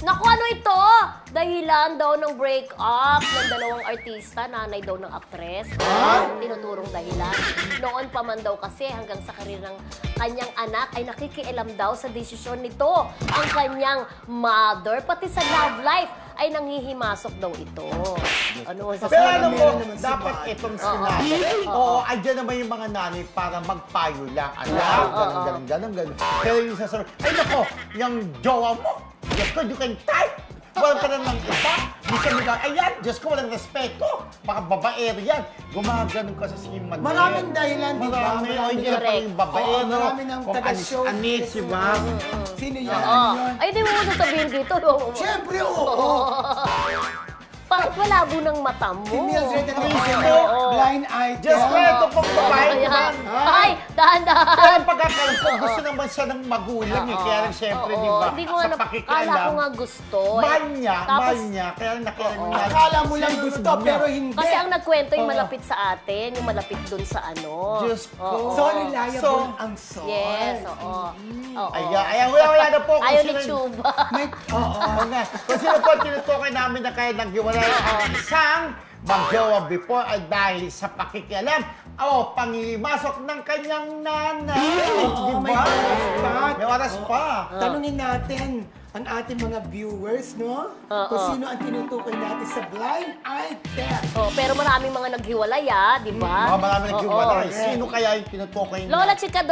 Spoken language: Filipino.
Naku, ano ito? Dahilan daw ng break-up ng dalawang artista, nanay daw ng aktres. Tinuturong dahilan. Noon pa man daw kasi hanggang sa karir ng kanyang anak ay nakikialam daw sa desisyon nito. Ang kanyang mother, pati sa love life, ay nanghihimasok daw ito. Ano sa Pero alam mo, dapat itong sinabi. Oo, andyan naman yung mga nanay para magpayo lang. Alam, ganun. Pero yung sasabi, ay nako, yung jowa mo, Diyos ko, you can type. Walang ka na ng iba. Minsan nila, ayan, Diyos ko, walang respeto. Baka babaero yan. Gumaganon ka sa siman. Maraming dahilan, di ba? Marami, o hindi na pa yung babaero. Marami ng taga-show. Anis, di ba? Sino yan? Ano yun? Ay, di mo sasabihin dito. No? Siyempre, oo. Bakit malabo ng mata mo? Si Mildred na naman blind eye. Diyos ko, ito pong babae naman. Ay, dahan-dahan. Pero ang pagkakaroon ko, gusto naman siya ng magulang eh. Kaya lang siyempre, di ba? Hindi ko nga kala ko nga gusto. Mahal niya. Kaya lang nakialam niya. Akala mo lang gusto, pero hindi. Kasi ang nagkwento yung malapit sa atin, yung malapit dun sa ano. Diyos ko. So, reliable ang source. Yes, oo. Ayan, wala na po. Ayaw ni Chuba. Oo nga. Kung sino po tinutukoy namin na kaya naghiwalay isang mag-jowa before ay dahil sa pakikialam o pangimasok ng kanyang nanay. Di ba? May oras pa. Tanungin natin ang ating mga viewers, no? Kung sino ang tinutukoy natin sa blind eye test. Pero maraming mga naghiwalay, di ba? Maraming naghiwalay. Sino kaya yung tinutukoy niya? Lola Chikado.